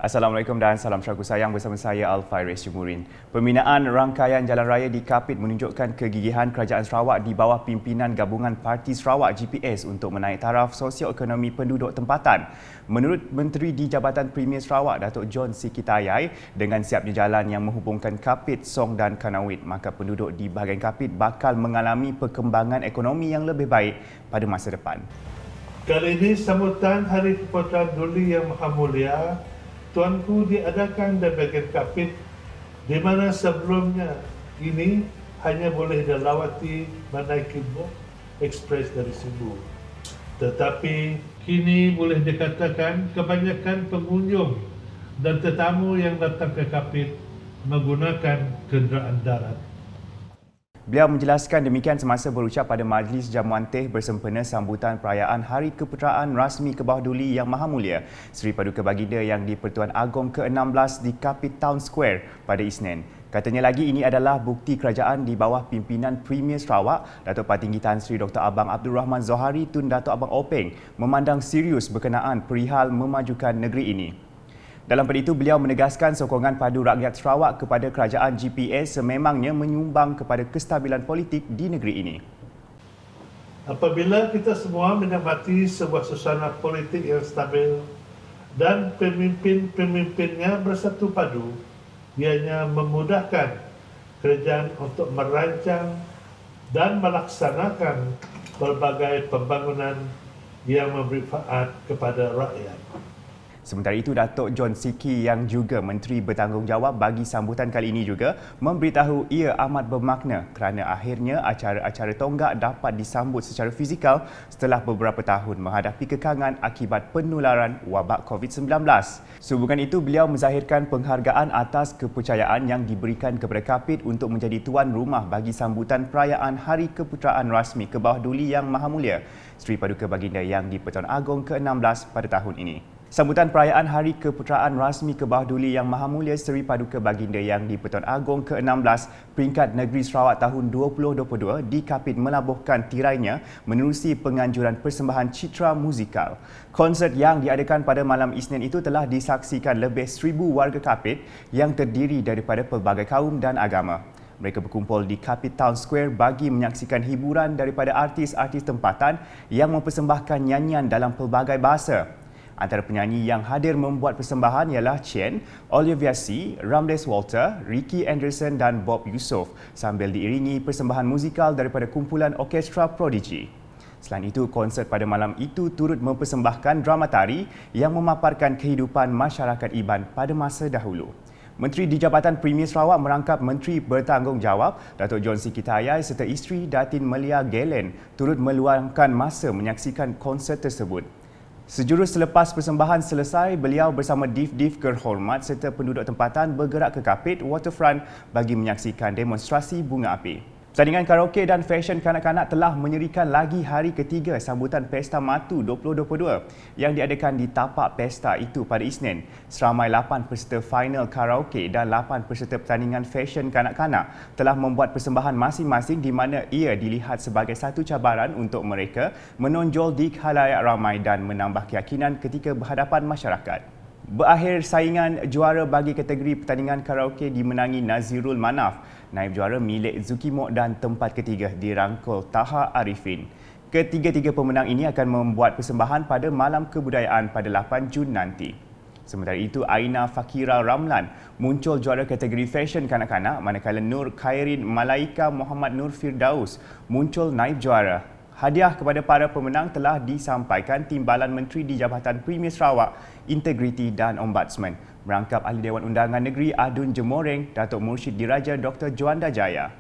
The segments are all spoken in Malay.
Assalamualaikum dan salam syaraku sayang bersama saya Al-Faiz Jumurin. Pembinaan rangkaian jalan raya di Kapit menunjukkan kegigihan Kerajaan Sarawak di bawah pimpinan Gabungan Parti Sarawak GPS untuk menaik taraf sosioekonomi penduduk tempatan. Menurut Menteri di Jabatan Premier Sarawak, Datuk John Sikitayai, dengan siapnya jalan yang menghubungkan Kapit, Song dan Kanawit, maka penduduk di bahagian Kapit bakal mengalami perkembangan ekonomi yang lebih baik pada masa depan. Kali ini sambutan Hari Keputraan Duli Yang Maha Mulia Tuanku diadakan di bahagian Kapit, di mana sebelumnya ini hanya boleh dilawati menaiki bot ekspres dari Sibu. Tetapi kini boleh dikatakan kebanyakan pengunjung dan tetamu yang datang ke Kapit menggunakan kenderaan darat. Beliau menjelaskan demikian semasa berucap pada Majlis Jamuan Teh bersempena sambutan perayaan Hari Keputeraan Rasmi Kebawah Duli Yang Maha Mulia Seri Paduka Baginda yang di-Pertuan Agong ke-16 di Kapit Town Square pada Isnin. Katanya lagi ini adalah bukti kerajaan di bawah pimpinan Premier Sarawak, Datuk Patinggi Tan Sri Dr. Abang Abdul Rahman Zohari Tun Datuk Abang Openg memandang serius berkenaan perihal memajukan negeri ini. Dalam pada itu, beliau menegaskan sokongan padu rakyat Sarawak kepada kerajaan GPS sememangnya menyumbang kepada kestabilan politik di negeri ini. Apabila kita semua menikmati sebuah suasana politik yang stabil dan pemimpin-pemimpinnya bersatu padu, ianya memudahkan kerajaan untuk merancang dan melaksanakan berbagai pembangunan yang memberi manfaat kepada rakyat. Sementara itu, Datuk John Siki yang juga Menteri Bertanggungjawab bagi sambutan kali ini juga memberitahu ia amat bermakna kerana akhirnya acara-acara tonggak dapat disambut secara fizikal setelah beberapa tahun menghadapi kekangan akibat penularan wabak COVID-19. Sehubungan itu, beliau menzahirkan penghargaan atas kepercayaan yang diberikan kepada Kapit untuk menjadi tuan rumah bagi sambutan perayaan Hari Keputeraan Rasmi Kebawah Duli Yang Maha Mulia Seri Paduka Baginda yang di-Pertuan Agong ke-16 pada tahun ini. Sambutan perayaan Hari Keputeraan Rasmi Kebawah Duli Yang Maha Mulia Seri Paduka Baginda yang di-Pertuan Agong ke-16 peringkat Negeri Sarawak tahun 2022 di Kapit melabuhkan tirainya menerusi penganjuran persembahan citra musikal. Konsert yang diadakan pada malam Isnin itu telah disaksikan lebih 1,000 warga Kapit yang terdiri daripada pelbagai kaum dan agama. Mereka berkumpul di Kapit Town Square bagi menyaksikan hiburan daripada artis-artis tempatan yang mempersembahkan nyanyian dalam pelbagai bahasa. Antara penyanyi yang hadir membuat persembahan ialah Chen, Olivia C, Ramles Walter, Ricky Anderson dan Bob Yusof sambil diiringi persembahan musikal daripada kumpulan orkestra Prodigy. Selain itu, konsert pada malam itu turut mempersembahkan drama tari yang memaparkan kehidupan masyarakat Iban pada masa dahulu. Menteri di Jabatan Premier Sarawak merangkap Menteri Bertanggungjawab Datuk John Sikitayai serta isteri Datin Melia Galen turut meluangkan masa menyaksikan konsert tersebut. Sejurus selepas persembahan selesai, beliau bersama Div-Div Kehormat serta penduduk tempatan bergerak ke Kapit Waterfront bagi menyaksikan demonstrasi bunga api. Pertandingan karaoke dan fashion kanak-kanak telah menyerikan lagi hari ketiga sambutan Pesta Matu 2022 yang diadakan di tapak pesta itu pada Isnin. Seramai 8 peserta final karaoke dan 8 peserta pertandingan fashion kanak-kanak telah membuat persembahan masing-masing di mana ia dilihat sebagai satu cabaran untuk mereka menonjol di khalayak ramai dan menambah keyakinan ketika berhadapan masyarakat. Berakhir saingan juara bagi kategori pertandingan karaoke dimenangi Nazirul Manaf. Naib juara milik Zuki Mok dan tempat ketiga dirangkul Taha Arifin. Ketiga-tiga pemenang ini akan membuat persembahan pada Malam Kebudayaan pada 8 Jun nanti. Sementara itu, Aina Fakira Ramlan muncul juara kategori fashion kanak-kanak manakala Nur Khairin Malaika Muhammad Nur Firdaus muncul naib juara. Hadiah kepada para pemenang telah disampaikan Timbalan Menteri di Jabatan Premier Sarawak, Integriti dan Ombudsman, merangkap Ahli Dewan Undangan Negeri Adun Jemoreng, Datuk Mursyid Diraja Dr. Juanda Jaya.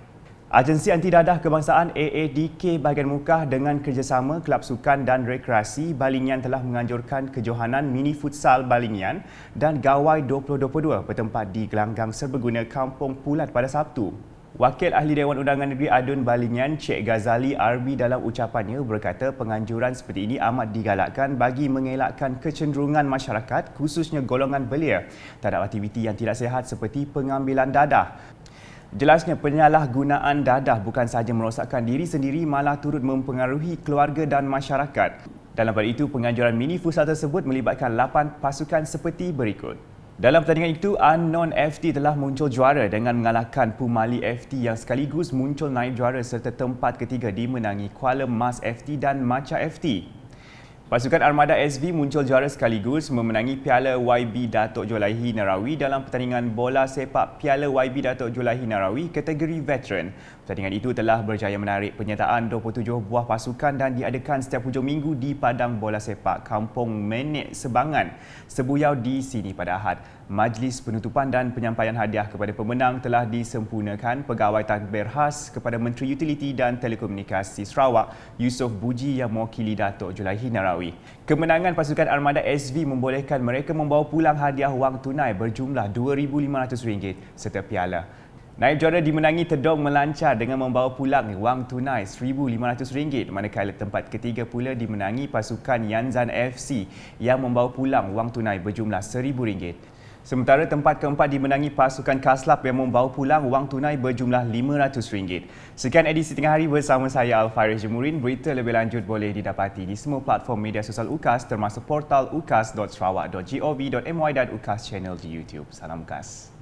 Agensi Anti Dadah Kebangsaan AADK bahagian Mukah dengan kerjasama Kelab Sukan dan Rekreasi Balingian telah menganjurkan kejohanan mini futsal Balingian dan Gawai 2022 bertempat di gelanggang serbaguna Kampung Pulat pada Sabtu. Wakil Ahli Dewan Undangan Negeri Adun Balingian, Cik Ghazali Arbi dalam ucapannya berkata penganjuran seperti ini amat digalakkan bagi mengelakkan kecenderungan masyarakat khususnya golongan belia terhadap aktiviti yang tidak sihat seperti pengambilan dadah. Jelasnya penyalahgunaan dadah bukan sahaja merosakkan diri sendiri malah turut mempengaruhi keluarga dan masyarakat. Dalam pada itu, penganjuran mini futsal tersebut melibatkan 8 pasukan seperti berikut. Dalam pertandingan itu, Unknown FT telah muncul juara dengan mengalahkan Pumali FT yang sekaligus muncul naib juara serta tempat ketiga dimenangi Kuala Mas FT dan Macha FT. Pasukan Armada SV muncul juara sekaligus memenangi Piala YB Datuk Jolahi Narawi dalam pertandingan bola sepak Piala YB Datuk Jolahi Narawi kategori veteran. Pertandingan itu telah berjaya menarik penyertaan 27 buah pasukan dan diadakan setiap hujung minggu di Padang Bola Sepak Kampung Menek Sebangan, Sebuyau di sini pada Ahad. Majlis penutupan dan penyampaian hadiah kepada pemenang telah disempurnakan Pegawai Tadbir Khas kepada Menteri Utiliti dan Telekomunikasi Sarawak, Yusof Buji yang mewakili Datuk Jolahi Narawi. Kemenangan pasukan Armada SV membolehkan mereka membawa pulang hadiah wang tunai berjumlah RM2,500 serta piala. Naib juara dimenangi Tedong melancar dengan membawa pulang wang tunai RM1,500, manakala tempat ketiga pula dimenangi pasukan Yanzan FC yang membawa pulang wang tunai berjumlah RM1,000. Sementara tempat keempat dimenangi pasukan Kaslap yang membawa pulang wang tunai berjumlah RM500. Sekian edisi tengah hari bersama saya Al-Faris Jemurin. Berita lebih lanjut boleh didapati di semua platform media sosial UKAS termasuk portal ukas.sarawak.gov.my dan UKAS channel di YouTube. Salam UKAS.